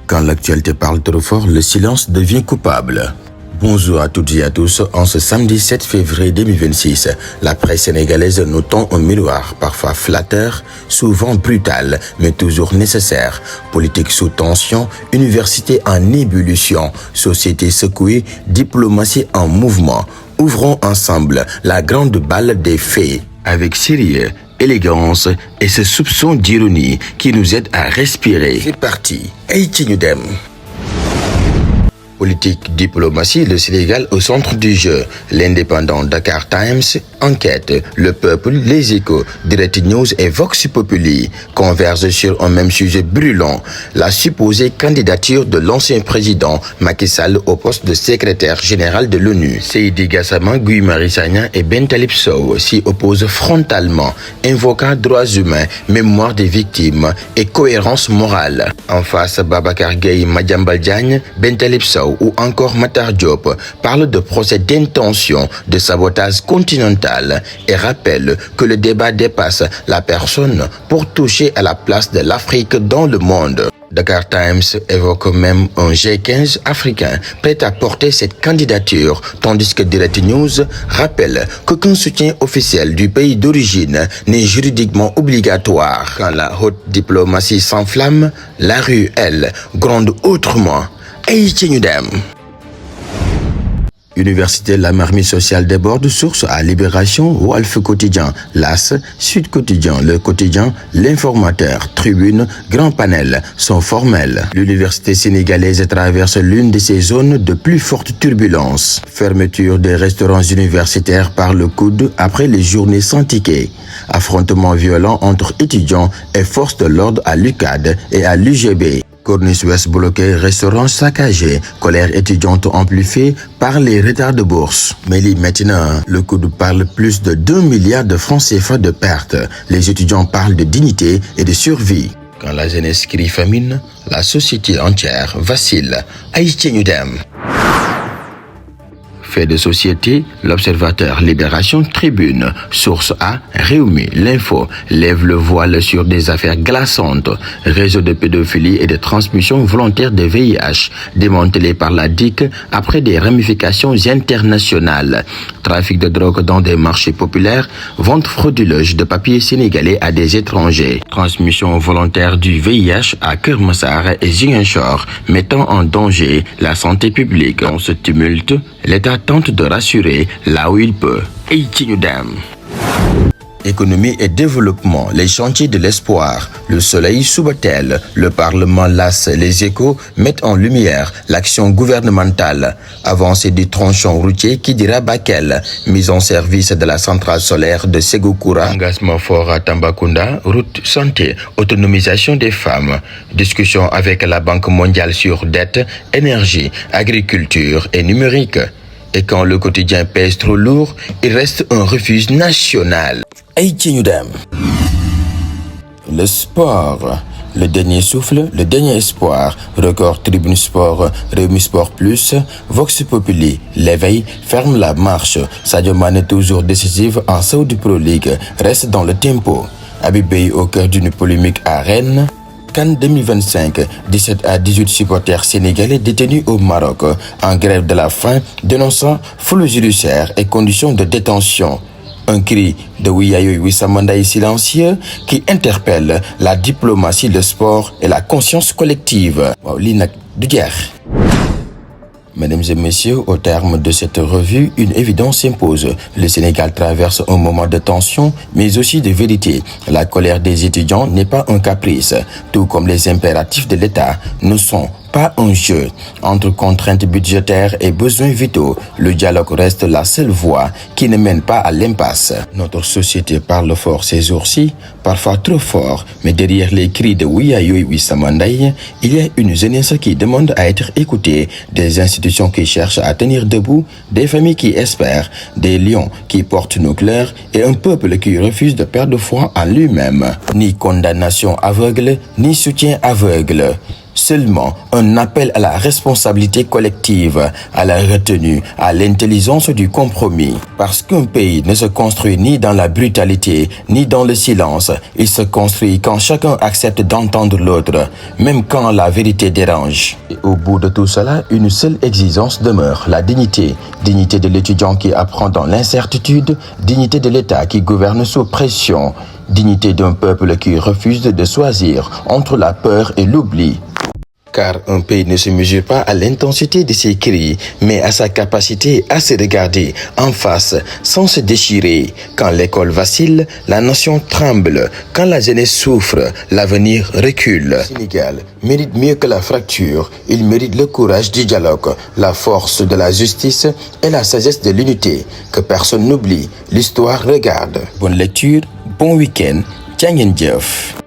Quand l'actualité parle trop fort, le silence devient coupable. Bonjour à toutes et à tous. En ce samedi 7 février 2026, la presse sénégalaise nous tend un miroir, parfois flatteur, souvent brutal, mais toujours nécessaire. Politique sous tension, université en ébullition, société secouée, diplomatie en mouvement. Ouvrons ensemble la grande balle des faits avec sérieux, élégance et ce soupçon d'ironie qui nous aide à respirer. C'est parti. Haïti ñu dem. Politique, diplomatie, le Sénégal au centre du jeu. L'indépendant Dakar Times, Enquête, Le Peuple, Les Échos, Direct News et Vox Populi convergent sur un même sujet brûlant, la supposée candidature de l'ancien président Macky Sall au poste de secrétaire général de l'ONU. Seydi Gassama, Guy Marius Sagna et Ben Talib Sow s'y opposent frontalement, invoquant droits humains, mémoire des victimes et cohérence morale. En face, Babacar Gueye, Madiambal Diagne, Ben Talib Sow ou encore Matar Diop parle de procès d'intention de sabotage continental et rappelle que le débat dépasse la personne pour toucher à la place de l'Afrique dans le monde. Dakar Times évoque même un G15 africain prêt à porter cette candidature, tandis que Direct News rappelle qu'aucun soutien officiel du pays d'origine n'est juridiquement obligatoire. Quand la haute diplomatie s'enflamme, la rue, elle, gronde autrement. Haïti ñu dem. Université La Marmite sociale déborde, source à Libération, Walf Quotidien, L'As, Sud Quotidien, Le Quotidien, L'Informateur, Tribune, Grand Panel sont formels. L'université sénégalaise traverse l'une de ses zones de plus forte turbulence. Fermeture des restaurants universitaires par le coude après les journées sans ticket. Affrontements violents entre étudiants et forces de l'ordre à l'UCAD et à l'UGB. Corniche Ouest bloqué, restaurants saccagés, colère étudiante amplifiée par les retards de bourse. Mais maintenant, le coude parle plus de 2 milliards de francs CFA de pertes. Les étudiants parlent de dignité et de survie. Quand la jeunesse crie famine, la société entière vacille. Haïti ñu dem. Fait de société, l'Observateur, Libération, Tribune, Source A, Rewmi, L'Info, lève le voile sur des affaires glaçantes. Réseau de pédophilie et de transmission volontaire de VIH, démantelé par la DIC après des ramifications internationales. Trafic de drogue dans des marchés populaires, vente frauduleuse de papiers sénégalais à des étrangers. Transmission volontaire du VIH à Keur Massar et Ziguinchor, mettant en danger la santé publique. Dans ce tumulte, l'État tente de rassurer là où il peut. Haïti ñu dem. Économie et développement, les chantiers de l'espoir, le soleil Subatel, le Parlement L'As, Les Échos mettent en lumière l'action gouvernementale. Avancée du tronçon routier qui dira Bakel, mise en service de la centrale solaire de Ségoukoura, engagement fort à Tambacounda, route santé, autonomisation des femmes, discussion avec la Banque mondiale sur dette, énergie, agriculture et numérique. Et quand le quotidien pèse trop lourd, il reste un refuge national. Haïti ñu dem. Le sport. Le dernier souffle, le dernier espoir. Record Tribune Sport, Rewmi Sport Plus, Vox Populi. L'éveil ferme la marche. Sadio Mané toujours décisive en Saudi Pro League. Reste dans le tempo. Habib Beye au cœur d'une polémique à Rennes. CAN 2025, 17 à 18 supporters sénégalais détenus au Maroc en grève de la faim, dénonçant flou judiciaire et conditions de détention. Un cri de Wiyayo Wissamandaï silencieux qui interpelle la diplomatie, le sport et la conscience collective. Waaw lii nag du jeex. Mesdames et messieurs, au terme de cette revue, une évidence s'impose. Le Sénégal traverse un moment de tension, mais aussi de vérité. La colère des étudiants n'est pas un caprice, tout comme les impératifs de l'État ne sont pas un jeu. Entre contraintes budgétaires et besoins vitaux, le dialogue reste la seule voie qui ne mène pas à l'impasse. Notre société parle fort ces jours-ci, parfois trop fort, mais derrière les cris de Wiyayo Wissamandaï, il y a une jeunesse qui demande à être écoutée, des institutions qui cherchent à tenir debout, des familles qui espèrent, des lions qui portent nos couleurs et un peuple qui refuse de perdre foi en lui-même. Ni condamnation aveugle, ni soutien aveugle. seulement un appel à la responsabilité collective, à la retenue, à l'intelligence du compromis. Parce qu'un pays ne se construit ni dans la brutalité, ni dans le silence. Il se construit quand chacun accepte d'entendre l'autre, même quand la vérité dérange. Et au bout de tout cela, une seule exigence demeure, la dignité. Dignité de l'étudiant qui apprend dans l'incertitude, dignité de l'État qui gouverne sous pression, dignité d'un peuple qui refuse de choisir entre la peur et l'oubli. Car un pays ne se mesure pas à l'intensité de ses cris, mais à sa capacité à se regarder en face sans se déchirer. Quand l'école vacille, la nation tremble. Quand la jeunesse souffre, l'avenir recule. Le Sénégal mérite mieux que la fracture. Il mérite le courage du dialogue, la force de la justice et la sagesse de l'unité. Que personne n'oublie, l'histoire regarde. Bonne lecture, bon week-end, jaa ngeen jëf.